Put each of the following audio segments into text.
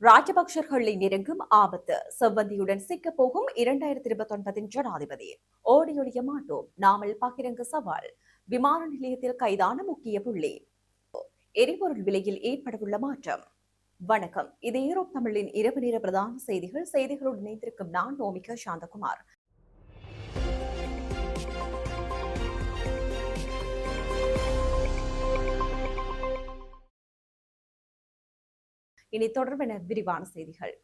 ராஜபக்சர்களை நெருங்கும் ஆபத்து, செவ்வந்தியுடன் சிக்கப் போகும் 2029 ஜனாதிபதி. ஓடியொழிய மாட்டோம், நாமல் பகிரங்க சவால். விமான நிலையத்தில் கைதான முக்கிய புள்ளி. எரிபொருள் விலையில் ஏற்படவுள்ள மாற்றம். வணக்கம், இது ஈரோப் தமிழின் இரவு நேர பிரதான செய்திகளுடன் இணைந்திருக்கும் நான் நோமிகா சாந்தகுமார். இனி தொடர்பென விரிவான செய்திகள்.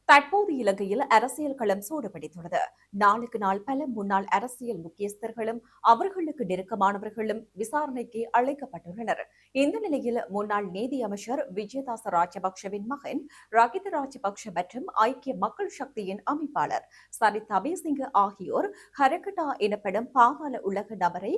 தற்போது இலங்கையில் அரசியல் களம் சூடுபிடித்துள்ளது. நாளுக்கு நாள் பல முன்னாள் அரசியல் முக்கியஸ்தர்களும் அவர்களுக்கு நெருக்கமானவர்களும் விசாரணைக்கு அழைக்கப்பட்டுள்ளனர். இந்த நிலையில் முன்னாள் நீதி அமைச்சர் விஜயதாச ராஜபக்சவின் மகன் ரகித ராஜபக்ஷ மற்றும் ஐக்கிய மக்கள் சக்தியின் அமைப்பாளர் சரித் அபேசிங்க ஆகியோர் ஹரகட்டா எனப்படும் பாதாள உலக நபரை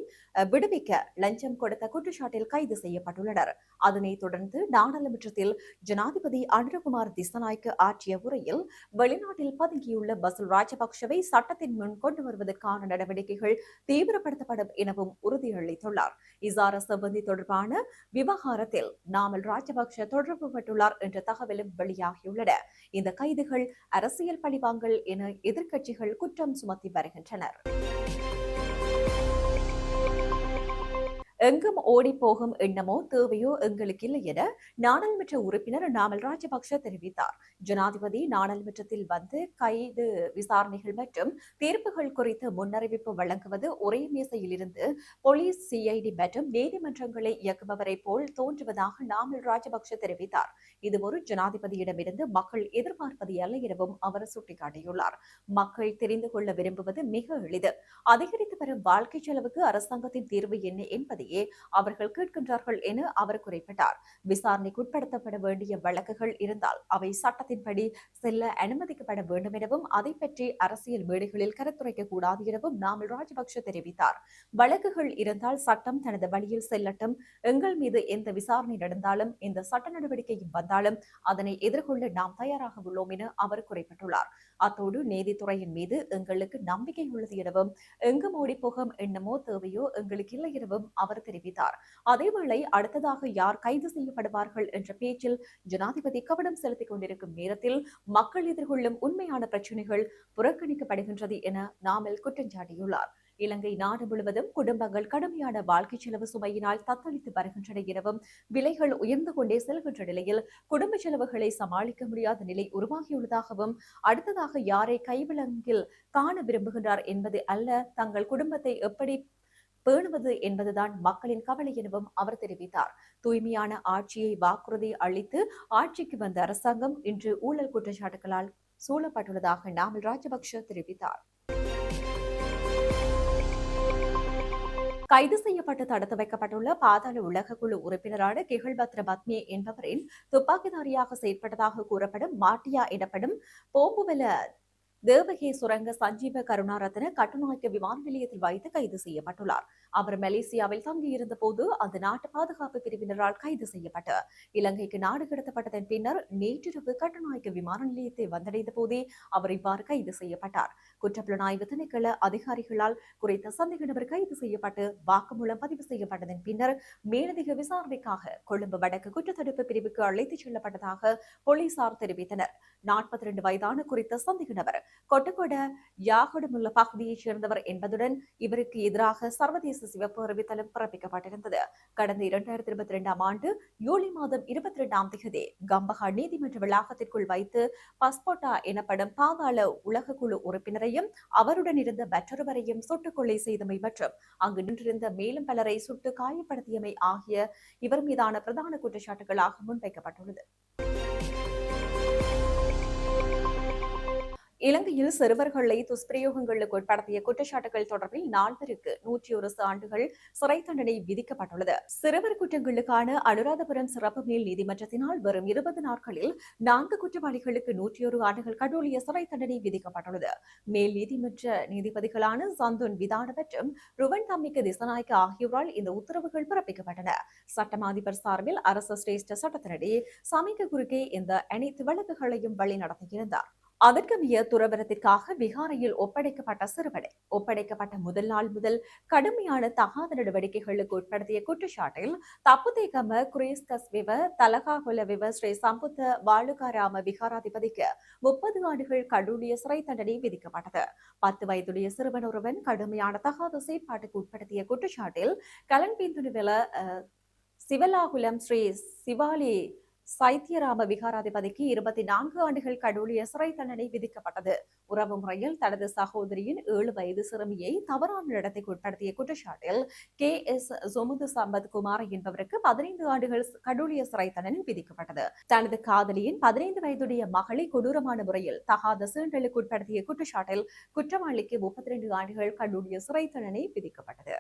விடுவிக்க லஞ்சம் கொடுத்த குற்றச்சாட்டில் கைது செய்யப்பட்டுள்ளனர். அதனைத் தொடர்ந்து நாடாளுமன்றத்தில் ஜனாதிபதி அனுரகுமார் திசாநாயக்க ஆற்றிய உரையில் வெளிநாட்டில் பதுங்கியுள்ள பசில் ராஜபக்சவை சட்டத்தின் முன் கொண்டு வருவதற்கான நடவடிக்கைகள் தீவிரப்படுத்தப்படும் எனவும் உறுதியளித்துள்ளார். இசார செவ்வந்தி தொடர்பான விவகாரத்தில் நாமல் ராஜபக்ஷ தொடர்புபட்டுள்ளார் என்ற தகவலும் வெளியாகியுள்ளன. இந்த கைதுகள் அரசியல் பழிவாங்கல் என எதிர்க்கட்சிகள் குற்றம் சுமத்தி வருகின்றனர். எங்கும் ஓடிப்போகும் எண்ணமோ தேவையோ எங்களுக்கு இல்லை என நாடாளுமன்ற உறுப்பினர் நாமல் ராஜபக்ஷ தெரிவித்தார். ஜனாதிபதி நாடாளுமன்றத்தில் வந்து கைது விசாரணைகள் மற்றும் தீர்ப்புகள் குறித்து முன்னறிவிப்பு வழங்குவது ஒரே மேசையில் இருந்து போலீஸ், சிஐடி மற்றும் நீதிமன்றங்களை இயக்குபவரை போல் தோன்றுவதாக நாமல் ராஜபக்ஷ தெரிவித்தார். இது ஒரு ஜனாதிபதியிடமிருந்து மக்கள் எதிர்பார்ப்பது அல்ல எனவும் அவர் சுட்டிக்காட்டியுள்ளார். மக்கள் தெரிந்து கொள்ள விரும்புவது மிக எளிது. அதிகரித்து வரும் வாழ்க்கை செலவுக்கு அரசாங்கத்தின் தீர்வு என்ன என்பதை அவர்கள் கேட்கின்றார்கள் என அவர் குறிப்பிட்டார். விசாரணைக்கு உட்படுத்தப்பட வேண்டிய வழக்குகள் இருந்தால் அவை சட்டத்தின்படி செல்ல அனுமதிக்கப்பட வேண்டும் எனவும் அதை பற்றி அரசியல் மேடைகளில் கருத்துரைக்க கூடாது எனவும் நாமல் ராஜபக்ஷ தெரிவித்தார். வழக்குகள் இருந்தால் சட்டம் தனது வழியில் செல்லட்டும். எங்கள் மீது எந்த விசாரணை நடந்தாலும் எந்த சட்ட நடவடிக்கையும் வந்தாலும் அதனை எதிர்கொள்ள நாம் தயாராக உள்ளோம் என அவர் குறிப்பிட்டுள்ளார். அத்தோடு நீதித்துறையின் மீது எங்களுக்கு நம்பிக்கை உள்ளது எனவும் எங்கும் ஓடிப்போகும் எண்ணமோ தேவையோ எங்களுக்கு இல்லை எனவும் அவர் தெரிவித்தார். அதேவேளை அடுத்ததாக யார் கைது செய்யப்படுவார்கள் என்ற பேச்சில் ஜனாதிபதி கவனம் செலுத்திக் கொண்டிருக்கும் நேரத்தில் மக்கள் எதிர்கொள்ளும் உண்மையான பிரச்சினைகள் புறக்கணிக்கப்படுகின்றது என நாமல் குற்றம் சாட்டியுள்ளார். இலங்கை நாடு முழுவதும் குடும்பங்கள் கடுமையான வாழ்க்கை செலவு சுமையினால் தத்தளித்து வருகின்றன எனவும் விலைகள் உயர்ந்து கொண்டே செல்கின்ற நிலையில் குடும்ப செலவுகளை சமாளிக்க முடியாத நிலை உருவாகியுள்ளதாகவும் அடுத்ததாக யாரை கைவிலங்கில் காண விரும்புகின்றார் என்பது அல்ல, தங்கள் குடும்பத்தை எப்படி பேணுவது என்பதுதான் மக்களின் கவலை எனவும் அவர் தெரிவித்தார். தூய்மையான ஆட்சியை வாக்குறுதி அளித்து ஆட்சிக்கு வந்த அரசாங்கம் இன்று ஊழல் குற்றச்சாட்டுகளால் சூழப்பட்டுள்ளதாக நாமல் ராஜபக்ஷ தெரிவித்தார். கைது செய்யப்பட்டு தடுத்து வைக்கப்பட்டுள்ள பாதாள உலக குழு உறுப்பினரான கிகழ்பத்ர பத்மே என்பவரின் துப்பாக்கிதாரியாக செயற்பட்டதாக கூறப்படும் மாட்டியா எனப்படும் போம்புவெல தேவகே சுரங்க சஞ்சீவ கருணாரத்ன கட்டுநாயக்க விமான நிலையத்தில் வைத்து கைது செய்யப்பட்டுள்ளார். அவர் மலேசியாவில் தங்கியிருந்த போது அந்த நாட்டு பாதுகாப்பு பிரிவினரால் கைது செய்யப்பட்டு இலங்கைக்கு நாடு கடத்தப்பட்டதன் பின்னர் நேற்றிரவு கட்டுநாயக்க விமான நிலையத்தை வந்தடைந்த போதே அவர் இவ்வாறு கைது செய்யப்பட்டார். குற்றப்புலனாய்வு திணைக்கள அதிகாரிகளால் குறித்த சந்தேக நபர் கைது செய்யப்பட்டு வாக்குமூலம் பதிவு செய்யப்பட்டதன் பின்னர் மேலதிக விசாரணைக்காக கொழும்பு வடக்கு குற்றத்தடுப்பு பிரிவுக்கு அழைத்துச் செல்லப்பட்டதாக போலீசார் தெரிவித்தனர். 42 வயதான குறித்த சந்தேக நபர் கொட்டகொட யாகொடமுள்ள பகுதியைச் சேர்ந்தவர் என்பதுடன் இவருக்கு எதிராக சர்வதேச சிவப்பு அறிவித்தலும் பிறப்பிக்கப்பட்டிருந்தது. கடந்த 2022 ஆண்டு ஜூலை மாதம் 22ஆம் தேதி கம்பஹா நீதிமன்ற வளாகத்திற்குள் வைத்து பஸ்போட்டா எனப்படும் பாதாள உலக குழு உறுப்பினரையும் அவருடன் இருந்த மற்றொருவரையும் சுட்டுக் கொலை செய்தமை மற்றும் அங்கு நின்றிருந்த மேலும் பலரை சுட்டு காயப்படுத்தியமை ஆகிய இவர் மீதான பிரதான குற்றச்சாட்டுகளாக முன்வைக்கப்பட்டுள்ளது. இலங்கையில் சிறுவர்களை துஷ்பிரயோகங்களுக்கு உட்படுத்திய குற்றச்சாட்டுகள் தொடர்பில் 4 பேருக்கு 101 ஆண்டுகள் சிறை தண்டனை விதிக்கப்பட்டுள்ளது. சிறுவர் குற்றங்களுக்கான அனுராதபுரம் சிறப்பு மேல் நீதிமன்றத்தினால் வரும் 20 நாட்களில் 4 குற்றவாளிகளுக்கு 101 ஆண்டுகள் கடூழிய சிறை தண்டனை விதிக்கப்பட்டுள்ளது. மேல் நீதிமன்ற நீதிபதிகளான சந்துன் விதான மற்றும் ருவன் தம்மிக்க திசாநாயக்க ஆகியோரால் இந்த உத்தரவுகள் பிறப்பிக்கப்பட்டன. சட்டமா அதிபர் சார்பில் அரசு சிரேஷ்ட சட்டத்தினரே சமைக்க குறுக்கே இந்த அனைத்து வழக்குகளையும் வழிநடத்தியிருந்தார். அதற்கமைய துறவரத்திற்காக விகாரையில் ஒப்படைக்கப்பட்ட சிறுவனை ஒப்படைக்கப்பட்ட முதல் நாள் முதல் கடுமையான தகாத நடவடிக்கைகளுக்கு உட்படுத்திய குற்றச்சாட்டில் தப்புதேகம குரேஸ்கஸ் விவ தலகாகுல விவ ஸ்ரீ சம்புத்த வாழுகாராம விகாராதிபதிக்கு 30 ஆண்டுகள் கடூழிய சிறை தண்டனை விதிக்கப்பட்டது. 10 வயதுடைய சிறுவன் ஒருவன் கடுமையான தகாத செயற்பாட்டுக்கு உட்படுத்திய குற்றச்சாட்டில் கலன்பீந்துனுவெல சிவலாகுலம் ஸ்ரீ சிவாலி சைத்தியராம விகாராதிபதிக்கு 24 ஆண்டுகள் கடூழிய சிறை தண்டனை விதிக்கப்பட்டது. உறவு முறையில் தனது சகோதரியின் 7 வயது சிறுமியை தவறான நடத்தைக்கு உட்படுத்திய குற்றச்சாட்டில் KS சொமுது சம்பத் குமார் என்பவருக்கு 15 ஆண்டுகள் கடூழிய சிறை தண்டனை விதிக்கப்பட்டது. தனது காதலியின் 15 வயதுடைய மகளை கொடூரமான முறையில் தகாத சீண்டலுக்கு உட்படுத்திய குற்றச்சாட்டில் குற்றவாளிக்கு 32 ஆண்டுகள் கடூழிய சிறை தண்டனை விதிக்கப்பட்டது.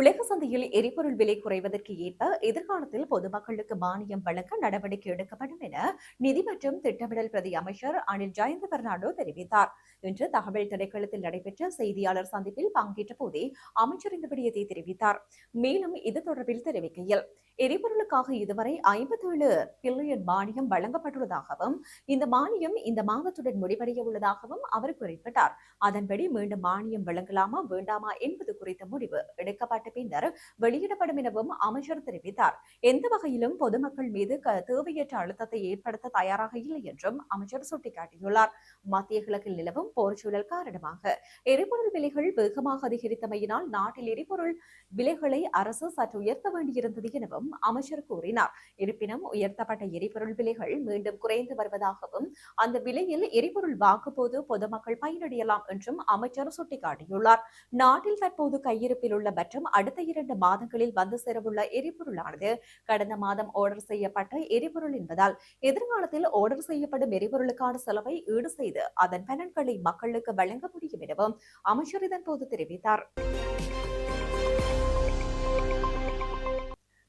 உலக சந்தையில் எரிபொருள் விலை குறைவதற்கு ஏற்ப எதிர்காலத்தில் பொதுமக்களுக்கு மானியம் வழங்க நடவடிக்கை எடுக்கப்படும் என நிதி மற்றும் திட்டமிடல் பிரதி அமைச்சர் அனில் ஜயந்த பெர்னாண்டோ தெரிவித்தார். இன்று தகவல் திணைக்களத்தில் நடைபெற்ற செய்தியாளர் சந்திப்பில் பங்கேற்ற போதே அமைச்சர் இந்த விடயத்தை தெரிவித்தார். மேலும் இது தொடர்பில் தெரிவிக்கையில் எரிபொருளுக்காக இதுவரை 57 பில்லியன் மானியம் வழங்கப்பட்டுள்ளதாகவும் இந்த மானியம் இந்த மாதத்துடன் முடிவடைய உள்ளதாகவும் அவர் குறிப்பிட்டார். அதன்படி மீண்டும் மானியம் வழங்கலாமா வேண்டாமா என்பது குறித்த முடிவு எடுக்கப்பட்ட பின்னர் வெளியிடப்படும் எனவும் அமைச்சர் தெரிவித்தார். எந்த வகையிலும் பொதுமக்கள் மீது தேவையற்ற அழுத்தத்தை ஏற்படுத்த தயாராக இல்லை என்றும் அமைச்சர் சுட்டிக்காட்டியுள்ளார். மத்திய கிழக்கில் நிலவும் போர் சூழல் காரணமாக எரிபொருள் விலைகள் வேகமாக அதிகரித்தமையினால் நாட்டில் எரிபொருள் விலைகளை அரசு சற்று உயர்த்த வேண்டியிருந்தது எனவும் அமைச்சர் கூறினார். இருப்பினும் உயர்த்தப்பட்ட எரிபொருள் விலைகள் மீண்டும் குறைந்து வருவதாகவும் அந்த விலையில் எரிபொருள் வாங்கும் போது பொதுமக்கள் பயனடையலாம் என்றும் அமைச்சர் சுட்டிக்காட்டியுள்ளார். நாட்டில் தற்போது கையிருப்பில் உள்ள மற்றும் அடுத்த 2 மாதங்களில் வந்து சேரவுள்ள எரிபொருளானது கடந்த மாதம் ஆர்டர் செய்யப்பட்ட எரிபொருள் என்பதால் எதிர்காலத்தில் ஆர்டர் செய்யப்படும் எரிபொருளுக்கான செலவை ஈடு செய்து அதன் பலன்களை மக்களுக்கு வழங்க முடியும் எனவும் அமைச்சர் இதன்போது தெரிவித்தார்.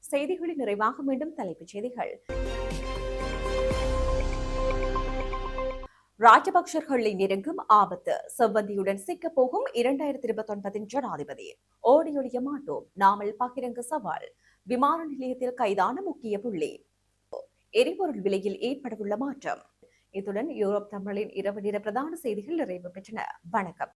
செய்திகளின் நிறைவாக மீண்டும் தலைப்புச் செய்திகள். ராஜபக்சர்களை நெருங்கும் ஆபத்து, செவ்வந்தியுடன் சிக்கப் போகும் 2029 ஜனாதிபதி. ஓடியொழிய மாட்டோம், நாமல் பகிரங்க சவால். விமான நிலையத்தில் கைதான முக்கிய புள்ளி. எரிபொருள் விலையில் ஏற்படவுள்ள மாற்றம். இத்துடன் யூரோப் தமிழின் இரவு நேர பிரதான செய்திகள் நிறைவு பெற்றன. வணக்கம்.